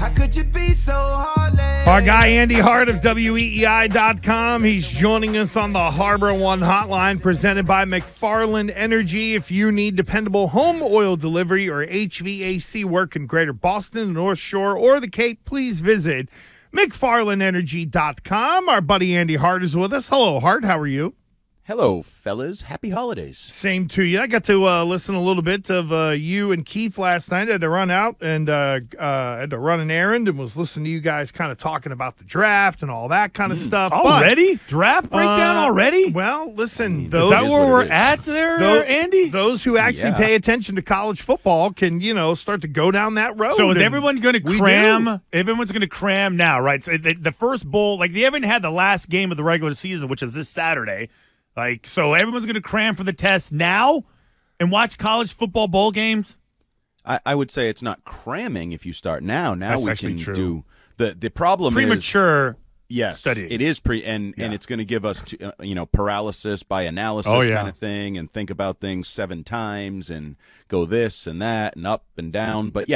How could you be so heartless? Our guy Andy Hart of WEEI.com. He's joining us on the Harbor One hotline presented by McFarland Energy. If you need dependable home oil delivery or HVAC work in Greater Boston, the North Shore, or the Cape, please visit McFarlandEnergy.com. Our buddy Andy Hart is with us. Hello, Hart. How are you? Hello, fellas. Happy holidays. Same to you. I got to listen a little bit of you and Keith last night. I had to run out and had to run an errand and was listening to you guys kind of talking about the draft and all that kind of stuff. Already? Draft breakdown already? Well, listen. Is that where we're at there, Andy? Those who actually pay attention to college football can, start to go down that road. So is everyone going to cram? Everyone's going to cram now, right? So the first bowl, they haven't had the last game of the regular season, which is this Saturday. So everyone's going to cram for the test now and watch college football bowl games? I would say it's not cramming if you start now. Now That's we actually can true. do the problem premature. Yes, studying. it is and it's going to give us paralysis by analysis kind of thing, and think about things 7 times and go this and that and up and down. But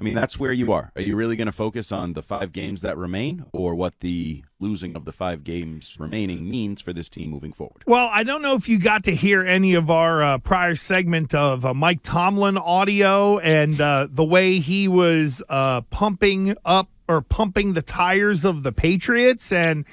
that's where you are. Are you really going to focus on the 5 games that remain, or what the losing of the 5 games remaining means for this team moving forward? Well, I don't know if you got to hear any of our prior segment of Mike Tomlin audio and the way he was pumping the tires of the Patriots. And,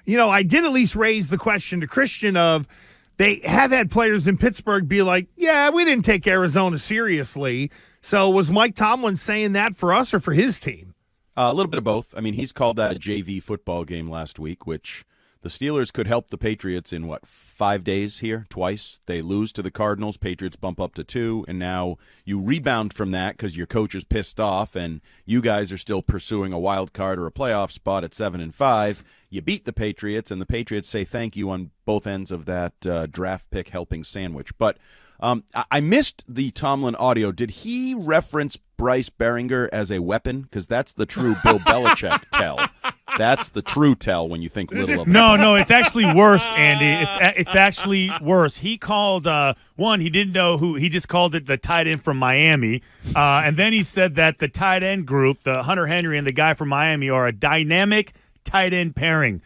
I did at least raise the question to Christian of, they have had players in Pittsburgh be like, yeah, we didn't take Arizona seriously. So was Mike Tomlin saying that for us or for his team? A little bit of both. I mean, he's called that a JV football game last week, which the Steelers could help the Patriots in, 5 days here, twice. They lose to the Cardinals, Patriots bump up to 2, and now you rebound from that because your coach is pissed off, and you guys are still pursuing a wild card or a playoff spot at 7-5. You beat the Patriots, and the Patriots say thank you on both ends of that draft pick helping sandwich. But I missed the Tomlin audio. Did he reference Bryce Behringer as a weapon? Because that's the true Bill Belichick tell. That's the true tell when you think little of it. No, it's actually worse, Andy. It's actually worse. He called he didn't know who. He just called it the tight end from Miami, and then he said that the tight end group, the Hunter Henry and the guy from Miami, are a dynamic tight end pairing.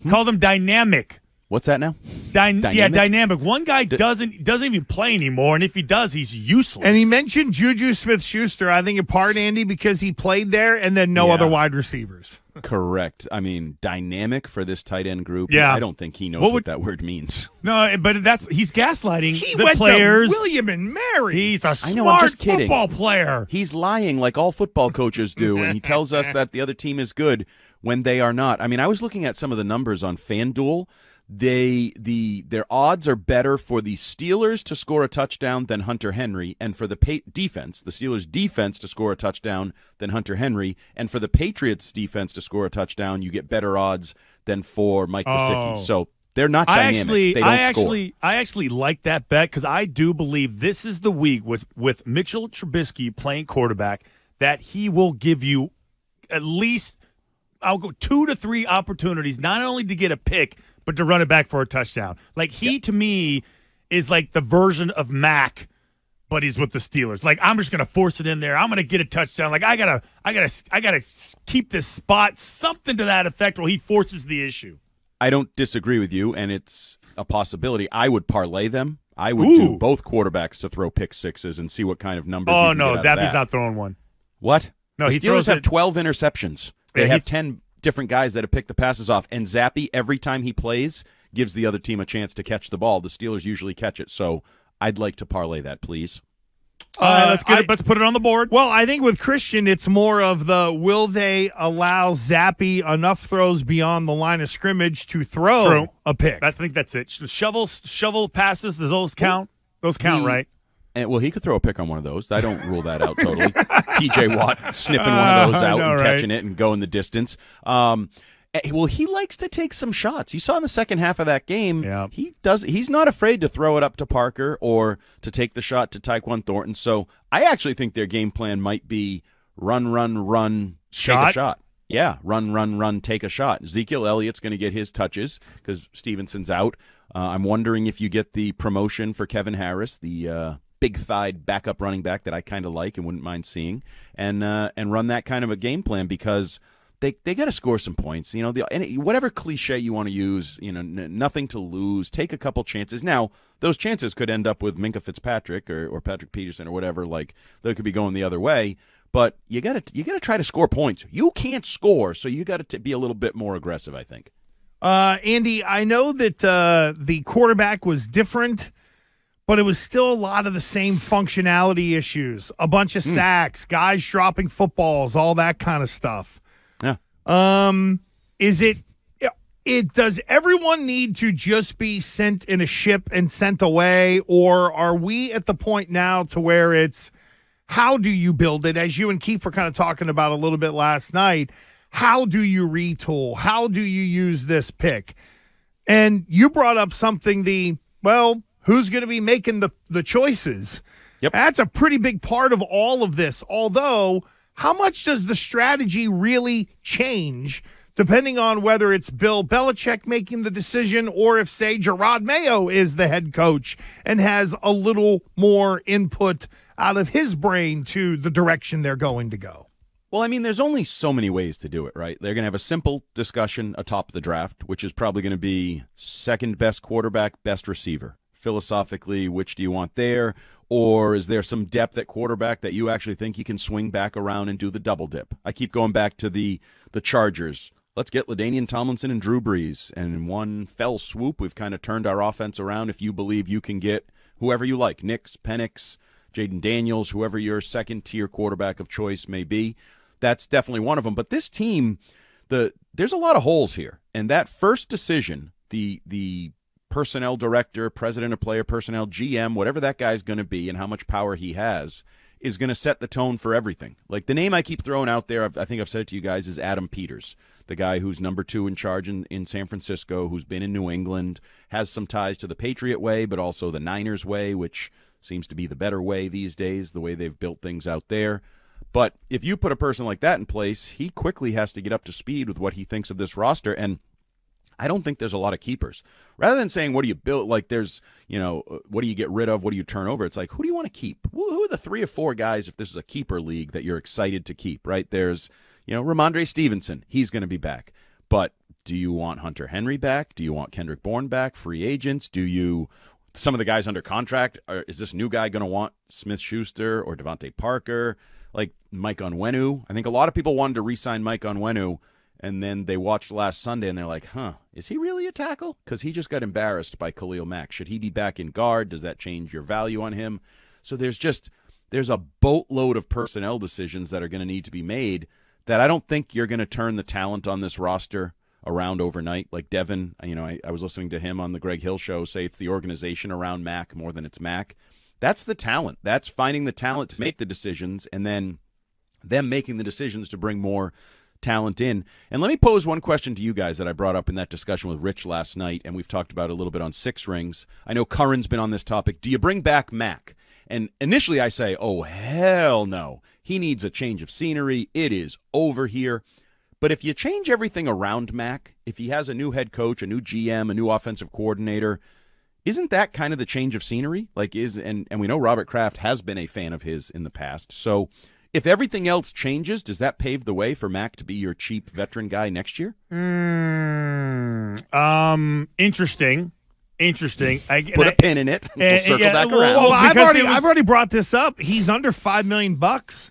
Call them dynamic. What's that now? Dynamic? Yeah, dynamic. One guy doesn't even play anymore, and if he does, he's useless. And he mentioned Juju Smith-Schuster, I think in part, Andy, because he played there, and then no other wide receivers. Correct. I mean, dynamic for this tight end group. Yeah. I don't think he knows what that word means. No, but he's gaslighting the went players. To William and Mary. He's a I know, I'm smart just kidding. football player. He's lying like all football coaches do, and he tells us that the other team is good when they are not. I mean, I was looking at some of the numbers on FanDuel. Their odds are better for the Steelers to score a touchdown than Hunter Henry, and for the defense, the Steelers' defense to score a touchdown than Hunter Henry, and for the Patriots' defense to score a touchdown, you get better odds than for Mike Gesicki. So they're not dynamic. They don't score. I actually like that bet because I do believe this is the week with Mitchell Trubisky playing quarterback that he will give you at least 2 to 3 opportunities, not only to get a pick, but to run it back for a touchdown. To me, is like the version of Mac, but he's with the Steelers. I'm just going to force it in there. I'm going to get a touchdown. I gotta keep this spot. Something to that effect where he forces the issue. I don't disagree with you, and it's a possibility. I would parlay them. I would do both quarterbacks to throw pick sixes and see what kind of numbers. Oh, you can no, get out of Zappy's that. not throwing one. What? No, the Steelers have 12 interceptions. They have 10 different guys that have picked the passes off, and Zappy, every time he plays, gives the other team a chance to catch the ball. The Steelers usually catch it, so I'd like to parlay that, please. Let's put it on the board. Well, I think with Christian, it's more of will they allow Zappy enough throws beyond the line of scrimmage to throw a pick? I think that's it. Shovel passes, does those count? Those count, right? And, he could throw a pick on one of those. I don't rule that out totally. TJ Watt sniffing one of those out and catching it and going the distance. He likes to take some shots. You saw in the second half of that game, he's not afraid to throw it up to Parker or to take the shot to Tyquan Thornton. So I actually think their game plan might be run, take a shot. Yeah, run, take a shot. Ezekiel Elliott's going to get his touches because Stevenson's out. I'm wondering if you get the promotion for Kevin Harris, the big-thighed backup running back that I kind of like and wouldn't mind seeing, and run that kind of a game plan because they got to score some points. You know, whatever cliche you want to use, you know, nothing to lose. Take a couple chances. Now, those chances could end up with Minkah Fitzpatrick or Patrick Peterson or whatever. Like, they could be going the other way. But you got to try to score points. You can't score, so you got to be a little bit more aggressive, I think. Andy, I know that the quarterback was different, but it was still a lot of the same functionality issues. A bunch of sacks, guys dropping footballs, all that kind of stuff. Yeah. Does everyone need to just be sent in a ship and sent away, or are we at the point now to where it's how do you build it? As you and Keith were kind of talking about a little bit last night, how do you retool? How do you use this pick? And you brought up something, who's going to be making the choices? Yep. That's a pretty big part of all of this, although how much does the strategy really change depending on whether it's Bill Belichick making the decision or if, say, Gerard Mayo is the head coach and has a little more input out of his brain to the direction they're going to go? Well, I mean, there's only so many ways to do it, right? They're going to have a simple discussion atop the draft, which is probably going to be second best quarterback, best receiver. Philosophically, which do you want there? Or is there some depth at quarterback that you actually think you can swing back around and do the double dip? I keep going back to the Chargers. Let's get LaDainian Tomlinson and Drew Brees. And in one fell swoop, we've kind of turned our offense around if you believe you can get whoever you like, Nix, Penix, Jaden Daniels, whoever your second-tier quarterback of choice may be. That's definitely one of them. But this team, there's a lot of holes here. And that first decision, the personnel director, president of player personnel, GM, whatever that guy's going to be and how much power he has, is going to set the tone for everything. Like the name I keep throwing out there, I think I've said it to you guys, is Adam Peters, the guy who's number 2 in charge in San Francisco, who's been in New England, has some ties to the Patriot way, but also the Niners way, which seems to be the better way these days, the way they've built things out there. But if you put a person like that in place, he quickly has to get up to speed with what he thinks of this roster, and I don't think there's a lot of keepers. Rather than saying, what do you build, like there's, what do you get rid of, what do you turn over? It's like, who do you want to keep? Who are the 3 or 4 guys, if this is a keeper league, that you're excited to keep, right? There's, Ramondre Stevenson. He's going to be back. But do you want Hunter Henry back? Do you want Kendrick Bourne back? Free agents? Some of the guys under contract, is this new guy going to want Smith-Schuster or Devontae Parker? Like Mike Onwenu? I think a lot of people wanted to re-sign Mike Onwenu, and then they watched last Sunday, and they're like, is he really a tackle? Because he just got embarrassed by Khalil Mack. Should he be back in guard? Does that change your value on him? So there's a boatload of personnel decisions that are going to need to be made that I don't think you're going to turn the talent on this roster around overnight. Like Devin, I was listening to him on the Greg Hill show say it's the organization around Mack more than it's Mack. That's the talent. That's finding the talent to make the decisions and then them making the decisions to bring more talent in. And let me pose one question to you guys that I brought up in that discussion with Rich last night, and we've talked about it a little bit on Six Rings. I know Curran's been on this topic. Do you bring back Mack? And initially I say, oh, hell no. He needs a change of scenery. It is over here. But if you change everything around Mack, if he has a new head coach, a new GM, a new offensive coordinator, isn't that kind of the change of scenery? And we know Robert Kraft has been a fan of his in the past. So if everything else changes, does that pave the way for Mack to be your cheap veteran guy next year? Interesting. Put a pin in it. We'll circle back around. Well, I've already brought this up. He's under $5 million.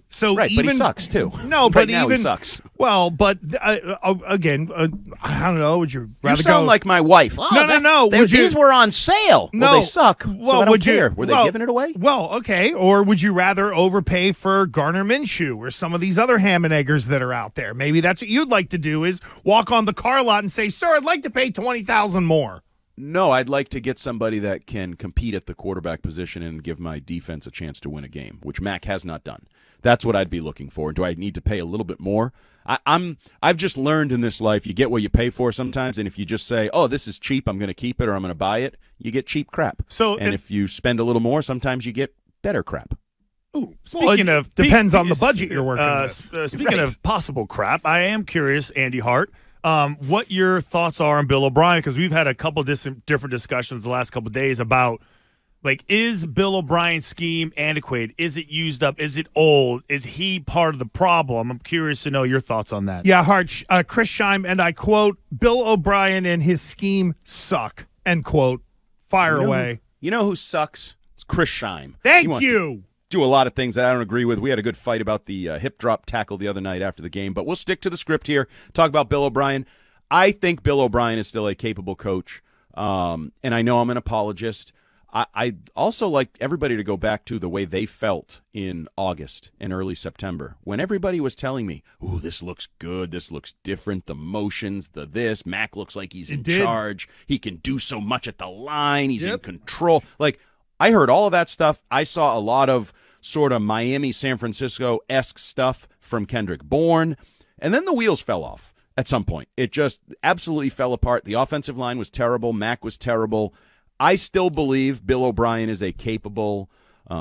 So right, but he sucks too. No, but now he sucks. Well, but again, I don't know. Would you rather you sound like my wife? Oh, no. These were on sale. No, well, they suck. Well, so I don't care. Were they giving it away? Well, okay. Or would you rather overpay for Garner Minshew or some of these other ham and eggers that are out there? Maybe that's what you'd like to do: is walk on the car lot and say, "Sir, I'd like to pay $20,000 more." No, I'd like to get somebody that can compete at the quarterback position and give my defense a chance to win a game, which Mack has not done. That's what I'd be looking for. Do I need to pay a little bit more? I've just learned in this life, you get what you pay for sometimes, and if you just say, oh, this is cheap, I'm going to keep it or I'm going to buy it, you get cheap crap. And if you spend a little more, sometimes you get better crap. Depends on the budget you're working with. Speaking of possible crap, I am curious, Andy Hart, what your thoughts are on Bill O'Brien, because we've had a couple different discussions the last couple of days about Like, is Bill O'Brien's scheme antiquated? Is it used up? Is it old? Is he part of the problem? I'm curious to know your thoughts on that. Yeah, Hart, Chris Scheim, and I quote, Bill O'Brien and his scheme suck, end quote. Fire away. You know who sucks? It's Chris Scheim. Thank you. Do a lot of things that I don't agree with. We had a good fight about the hip drop tackle the other night after the game, but we'll stick to the script here. Talk about Bill O'Brien. I think Bill O'Brien is still a capable coach, and I know I'm an apologist. I also like everybody to go back to the way they felt in August and early September when everybody was telling me, ooh, this looks good, this looks different, the motions, the this, Mac looks like he's in charge, he can do so much at the line, he's in control. Like, I heard all of that stuff. I saw a lot of sort of Miami, San Francisco-esque stuff from Kendrick Bourne, and then the wheels fell off at some point. It just absolutely fell apart. The offensive line was terrible, Mac was terrible. I still believe Bill O'Brien is a capable,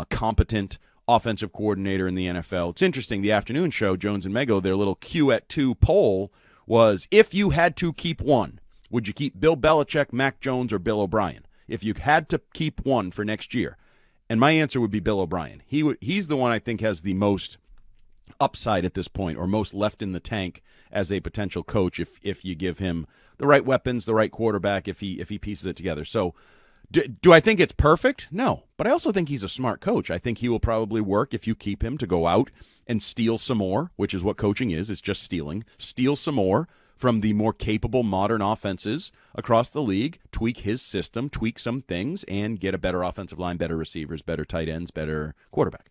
competent offensive coordinator in the NFL. It's interesting. The afternoon show, Jones and Mego, their little Q at 2 poll was, if you had to keep one, would you keep Bill Belichick, Mac Jones, or Bill O'Brien? If you had to keep one for next year. And my answer would be Bill O'Brien. He's the one I think has the most upside at this point, or most left in the tank as a potential coach if you give him the right weapons, the right quarterback, if he pieces it together. So do I think it's perfect? No. But I also think he's a smart coach. I think he will probably work if you keep him to go out and steal some more, which is what coaching is. It's just stealing. Steal some more from the more capable modern offenses across the league, tweak his system, tweak some things, and get a better offensive line, better receivers, better tight ends, better quarterback.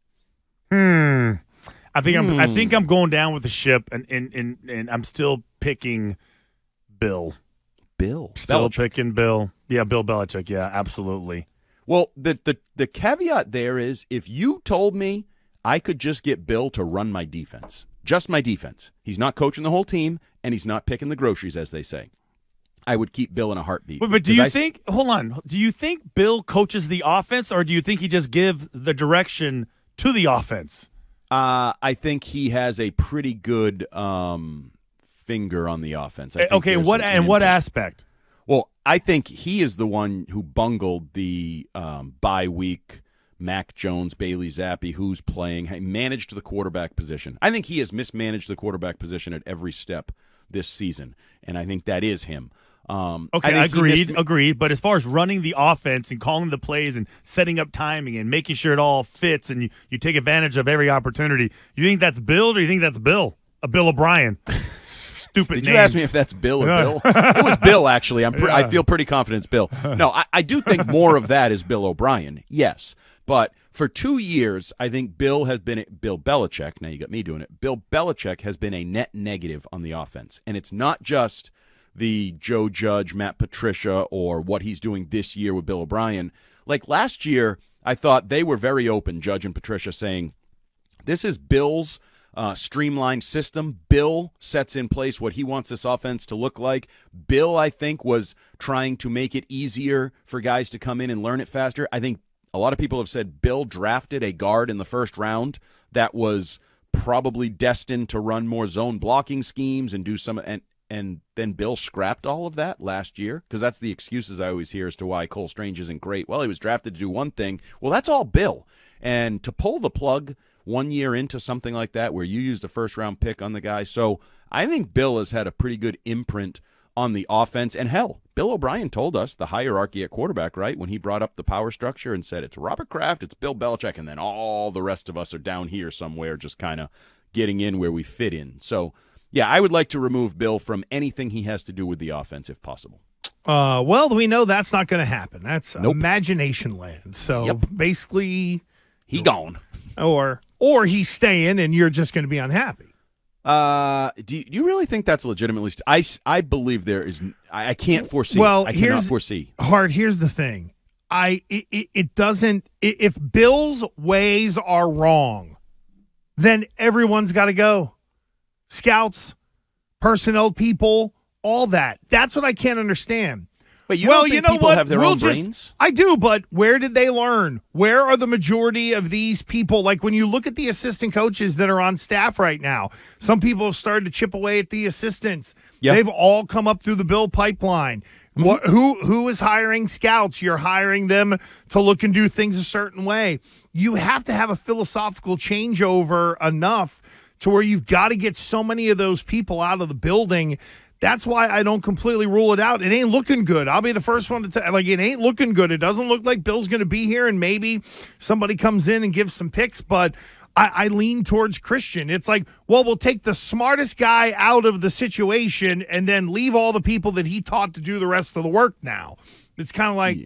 I think I'm going down with the ship, and I'm still picking Bill. Still picking Bill. Yeah, Bill Belichick. Yeah, absolutely. Well, the caveat there is, if you told me I could just get Bill to run my defense, just my defense, he's not coaching the whole team, and he's not picking the groceries, as they say, I would keep Bill in a heartbeat. But do you think – hold on. Do you think Bill coaches the offense, or do you think he just gives the direction to the offense? I think he has a pretty good finger on the offense. Okay, what aspect? Well, I think he is the one who bungled the bye week, Mac Jones, Bailey Zappi, who's playing, managed the quarterback position. I think he has mismanaged the quarterback position at every step this season, and I think that is him. Okay, agreed. But as far as running the offense and calling the plays and setting up timing and making sure it all fits and you take advantage of every opportunity, you think that's Bill, or you think that's Bill? Bill O'Brien. Stupid Did names. You ask me if that's Bill or Bill? It was Bill, actually. I feel pretty confident it's Bill. No, I do think more of that is Bill O'Brien, yes. But for 2 years, I think Bill Belichick, now you got me doing it, Bill Belichick has been a net negative on the offense. And it's not just the Joe Judge, Matt Patricia, or what he's doing this year with Bill O'Brien. Like last year, I thought they were very open, Judge and Patricia, saying, this is Bill's streamlined system. Bill sets in place what he wants this offense to look like. Bill, I think, was trying to make it easier for guys to come in and learn it faster. I think a lot of people have said Bill drafted a guard in the first round that was probably destined to run more zone blocking schemes and do some and then Bill scrapped all of that last year, because that's the excuses I always hear as to why Cole Strange isn't great. Well, he was drafted to do one thing. Well, that's all Bill. And to pull the plug 1 year into something like that where you used a first-round pick on the guy. So I think Bill has had a pretty good imprint on the offense. And hell, Bill O'Brien told us the hierarchy at quarterback, right, when he brought up the power structure and said it's Robert Kraft, it's Bill Belichick, and then all the rest of us are down here somewhere just kind of getting in where we fit in. So yeah, I would like to remove Bill from anything he has to do with the offense if possible. Well, we know that's not going to happen. That's imagination land. So basically, he gone, or he's staying, and you're just going to be unhappy. Do you really think that's legitimately? I believe there is. I can't foresee. Well, I cannot foresee. Hart, here's the thing. It doesn't. If Bill's ways are wrong, then everyone's got to go. Scouts, personnel people, all that. That's what I can't understand. But you don't think people have their own brains? I do, but where did they learn? Where are the majority of these people? Like when you look at the assistant coaches that are on staff right now, some people have started to chip away at the assistants. Yep. They've all come up through the Bill pipeline. Mm-hmm. Who is hiring scouts? You're hiring them to look and do things a certain way. You have to have a philosophical changeover enough to where you've got to get so many of those people out of the building. That's why I don't completely rule it out. It ain't looking good. I'll be the first one to tell. Like, it ain't looking good. It doesn't look like Bill's going to be here, and maybe somebody comes in and gives some picks, but I lean towards Christian. It's like, well, we'll take the smartest guy out of the situation and then leave all the people that he taught to do the rest of the work now. It's kind of like,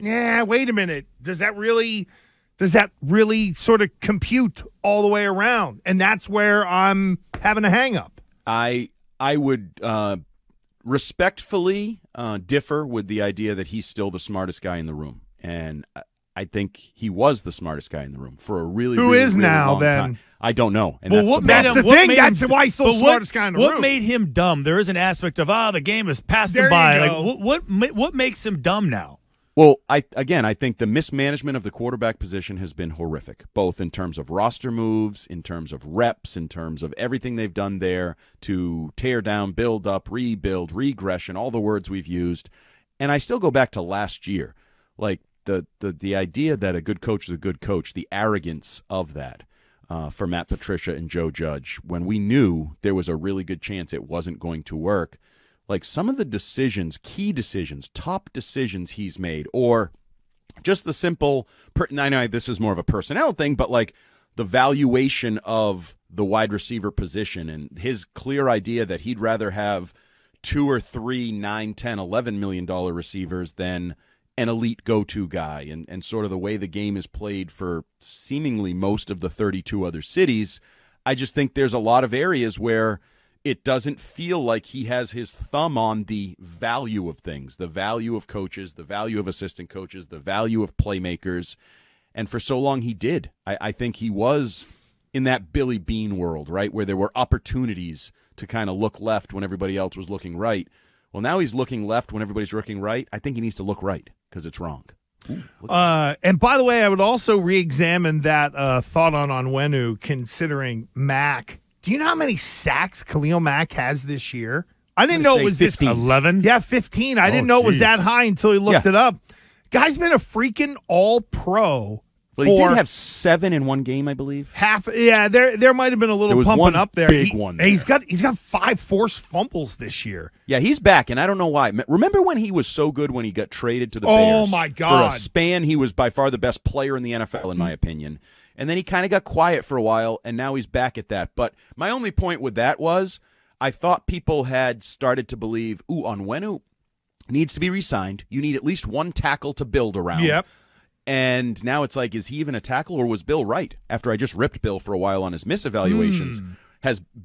wait a minute. Does that really sort of compute all the way around? And that's where I'm having a hang up. I would respectfully differ with the idea that he's still the smartest guy in the room. And I think he was the smartest guy in the room for a really, really now long then? Time. I don't know. And well, that's the thing. That's why he's still the smartest guy in the room. What made him dumb? There is an aspect of, the game has passed him by. Like, what makes him dumb now? Well, I think the mismanagement of the quarterback position has been horrific, both in terms of roster moves, in terms of reps, in terms of everything they've done there to tear down, build up, rebuild, regression, all the words we've used. And I still go back to last year. Like, the idea that a good coach is a good coach, the arrogance of that for Matt Patricia and Joe Judge, when we knew there was a really good chance it wasn't going to work. Like some of the decisions, key decisions, top decisions he's made, or just the simple, I know this is more of a personnel thing, but like the valuation of the wide receiver position and his clear idea that he'd rather have 2 or 3, 9, 10, $11 million receivers than an elite go-to guy, and sort of the way the game is played for seemingly most of the 32 other cities. I just think there's a lot of areas where it doesn't feel like he has his thumb on the value of things, the value of coaches, the value of assistant coaches, the value of playmakers. And for so long he did. I think he was in that Billy Bean world, right, where there were opportunities to kind of look left when everybody else was looking right. Well, now he's looking left when everybody's looking right. I think he needs to look right because it's wrong. Ooh, and by the way, I would also re-examine that thought on Onwenu, considering Mack. Do you know how many sacks Khalil Mack has this year? I didn't know it was 15. 11? Yeah, 15. I didn't know it was that high until he looked it up. Guy's been a freaking all-pro. Well, he did have 7 in one game, I believe. There might have been a little pumping up there. Big one there. He's got 5 forced fumbles this year. Yeah, he's back, and I don't know why. Remember when he was so good when he got traded to the Bears? Oh, my God. For a span, he was by far the best player in the NFL, in my opinion. And then he kind of got quiet for a while, and now he's back at that. But my only point with that was I thought people had started to believe, Onwenu needs to be re-signed. You need at least one tackle to build around. Yep. And now it's like, is he even a tackle, or was Bill right after I just ripped Bill for a while on his misevaluations?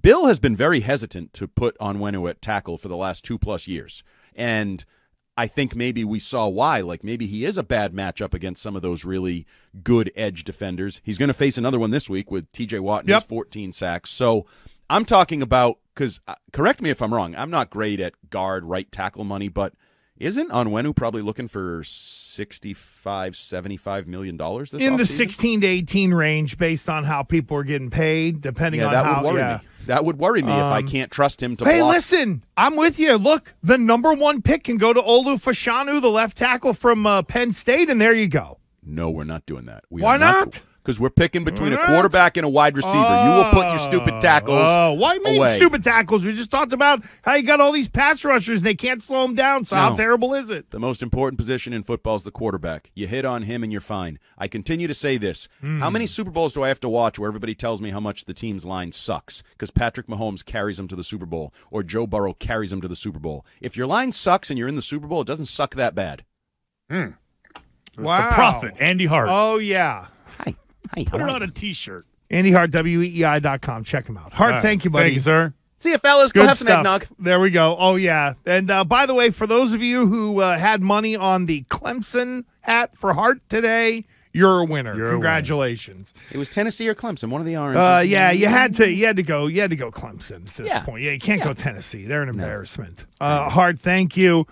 Bill has been very hesitant to put Onwenu at tackle for the last 2+ years. And I think maybe we saw why. Like maybe he is a bad matchup against some of those really good edge defenders. He's going to face another one this week with TJ Watt and his 14 sacks. So I'm talking about, because correct me if I'm wrong, I'm not great at guard right tackle money, but isn't Onwenu probably looking for $65, $75 million this in the offseason? 16 to 18 range, based on how people are getting paid, depending on that how. Would worry me. That would worry me if I can't trust him to block. Hey, listen, I'm with you. Look, the number 1 pick can go to Olu Fashanu, the left tackle from Penn State, and there you go. No, we're not doing that. Why not? Because we're picking between a quarterback and a wide receiver. You will put your stupid tackles Why mean away. Stupid tackles? We just talked about how you got all these pass rushers and they can't slow them down, so how terrible is it? The most important position in football is the quarterback. You hit on him and you're fine. I continue to say this. How many Super Bowls do I have to watch where everybody tells me how much the team's line sucks because Patrick Mahomes carries them to the Super Bowl or Joe Burrow carries them to the Super Bowl? If your line sucks and you're in the Super Bowl, it doesn't suck that bad. It's the prophet, Andy Hart. Oh, yeah. Hi. Put it on a T-shirt. Andy Hart, WEEI.com. Check him out. Hart, thank you, buddy. Thank you, sir. See you, fellas. Go Good have some stuff. eggnog. There we go. Oh, yeah. And by the way, for those of you who had money on the Clemson hat for Hart today, you're a winner. Congratulations. It was Tennessee or Clemson, one of the oranges. Yeah, you had to go Clemson at this point. Yeah, you can't go Tennessee. They're an embarrassment. Hart, thank you.